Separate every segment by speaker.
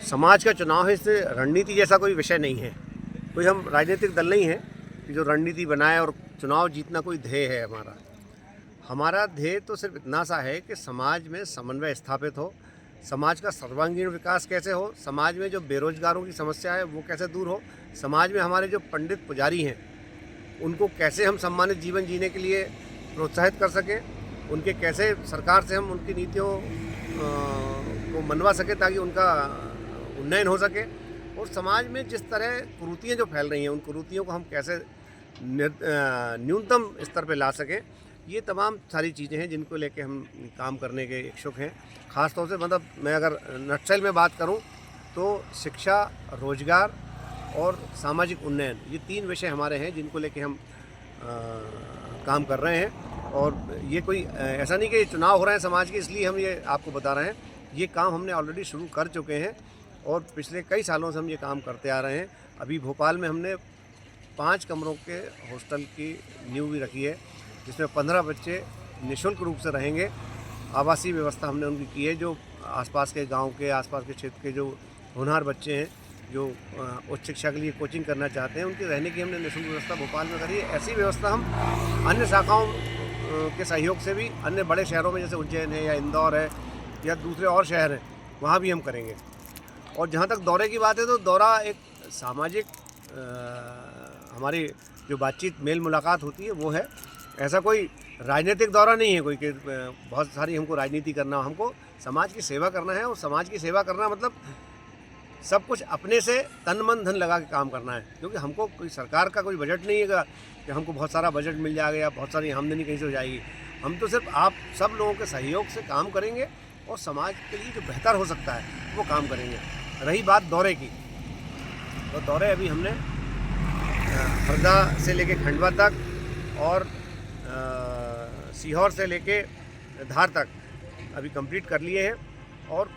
Speaker 1: समाज का चुनाव है, इससे रणनीति जैसा कोई विषय नहीं है। कोई हम राजनीतिक दल नहीं है कि जो रणनीति बनाए और चुनाव जीतना कोई ध्येय है हमारा। हमारा ध्येय तो सिर्फ इतना सा है कि समाज में समन्वय स्थापित हो, समाज का सर्वांगीण विकास कैसे हो, समाज में जो बेरोजगारों की समस्या है वो कैसे दूर हो, समाज में हमारे जो पंडित पुजारी हैं उनको कैसे हम सम्मानित जीवन जीने के लिए प्रोत्साहित कर सकें, उनके कैसे सरकार से हम उनकी नीतियों को मनवा सके ताकि उनका उन्नयन हो सके, और समाज में जिस तरह कुरीतियाँ जो फैल रही हैं उन कुरीतियों को हम कैसे न्यूनतम स्तर पे ला सकें। ये तमाम सारी चीज़ें हैं जिनको लेके हम काम करने के इच्छुक हैं। ख़ास तौर से मतलब मैं अगर नटशेल में बात करूं तो शिक्षा, रोजगार और सामाजिक उन्नयन, ये 3 विषय हमारे हैं जिनको लेके हम काम कर रहे हैं। और ये कोई ऐसा नहीं कि चुनाव हो रहे हैं समाज के इसलिए हम ये आपको बता रहे हैं। ये काम हमने ऑलरेडी शुरू कर चुके हैं और पिछले कई सालों से हम ये काम करते आ रहे हैं। अभी भोपाल में हमने 5 कमरों के हॉस्टल की नींव भी रखी है जिसमें 15 बच्चे निःशुल्क रूप से रहेंगे। आवासीय व्यवस्था हमने उनकी की है। जो आसपास के गांव के, आसपास के क्षेत्र के जो होनहार बच्चे हैं जो उच्च शिक्षा के लिए कोचिंग करना चाहते हैं, उनके रहने की हमने निःशुल्क व्यवस्था भोपाल में करी है। ऐसी व्यवस्था हम अन्य शाखाओं के सहयोग से भी अन्य बड़े शहरों में जैसे उज्जैन है या इंदौर है या दूसरे और शहर हैं वहाँ भी हम करेंगे। और जहाँ तक दौरे की बात है तो दौरा एक सामाजिक हमारी जो बातचीत मेल मुलाकात होती है वो है। ऐसा कोई राजनीतिक दौरा नहीं है कोई कि बहुत सारी हमको राजनीति करना, हमको समाज की सेवा करना है। और समाज की सेवा करना मतलब सब कुछ अपने से तन मन धन लगा के काम करना है, क्योंकि हमको कोई सरकार का कोई बजट नहीं है कि हमको बहुत सारा बजट मिल जाएगा या बहुत सारी आमदनी कहीं से हो जाएगी। हम तो सिर्फ आप सब लोगों के सहयोग से काम करेंगे और समाज के लिए जो बेहतर हो सकता है वो काम करेंगे। रही बात दौरे की, तो दौरे अभी हमने हरदा से लेके खंडवा तक और सीहोर से लेके धार तक अभी कंप्लीट कर लिए हैं। और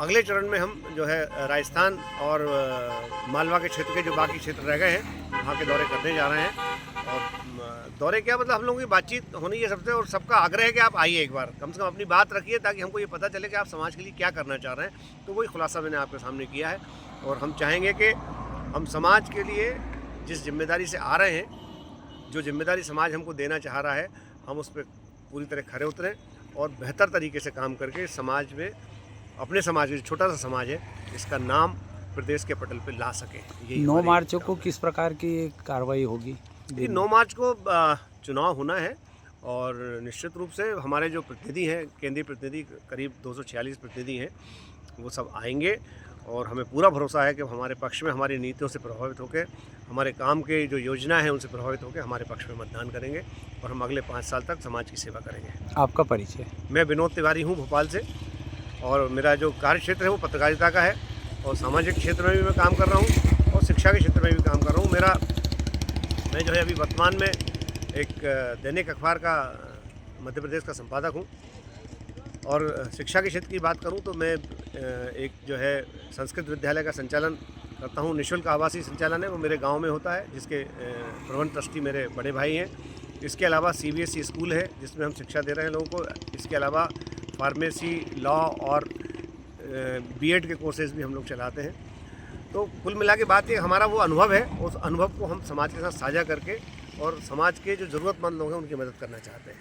Speaker 1: अगले चरण में हम जो है राजस्थान और मालवा के क्षेत्र के जो बाकी क्षेत्र रह गए हैं वहाँ के दौरे करने जा रहे हैं। और दौरे क्या मतलब हम लोगों की बातचीत होनी है सबसे, और सबका आग्रह है कि आप आइए एक बार, कम से कम अपनी बात रखिए ताकि हमको ये पता चले कि आप समाज के लिए क्या करना चाह रहे हैं। तो वही खुलासा मैंने आपके सामने किया है। और हम चाहेंगे कि हम समाज के लिए जिस जिम्मेदारी से आ रहे हैं, जो जिम्मेदारी समाज हमको देना चाह रहा है, हम उस पर पूरी तरह खरे उतरें और बेहतर तरीके से काम करके समाज में, अपने समाज में, छोटा सा समाज है, इसका नाम प्रदेश के पटल पे ला सके। यही
Speaker 2: 9 मार्च को किस प्रकार की कार्रवाई होगी?
Speaker 1: 9 मार्च को चुनाव होना है और निश्चित रूप से हमारे जो प्रतिनिधि हैं, केंद्रीय प्रतिनिधि करीब 246 प्रतिनिधि हैं, वो सब आएंगे। और हमें पूरा भरोसा है कि हमारे पक्ष में, हमारी नीतियों से प्रभावित होकर, हमारे काम के जो योजना है उनसे प्रभावित होकर हमारे पक्ष में मतदान करेंगे और हम अगले 5 साल तक समाज की सेवा करेंगे।
Speaker 2: आपका परिचय?
Speaker 1: मैं विनोद तिवारी हूँ भोपाल से, और मेरा जो कार्य क्षेत्र है वो पत्रकारिता का है, और सामाजिक क्षेत्र में भी मैं काम कर रहा हूँ और शिक्षा के क्षेत्र में भी काम कर रहा हूँ। मैं जो है अभी वर्तमान में एक दैनिक अखबार का मध्य प्रदेश का संपादक हूँ। और शिक्षा के क्षेत्र की बात करूं तो मैं एक जो है संस्कृत विद्यालय का संचालन करता हूं। निःशुल्क आवासीय संचालन है, वो मेरे गांव में होता है, जिसके प्रबंध ट्रस्टी मेरे बड़े भाई हैं। इसके अलावा CBSE स्कूल है जिसमें हम शिक्षा दे रहे हैं लोगों को। इसके अलावा फार्मेसी, लॉ और B.Ed के कोर्सेज भी हम लोग चलाते हैं। तो कुल मिला के बात ये, हमारा वो अनुभव है, उस अनुभव को हम समाज के साथ साझा करके और समाज के जो ज़रूरतमंद लोग हैं उनकी मदद करना चाहते हैं।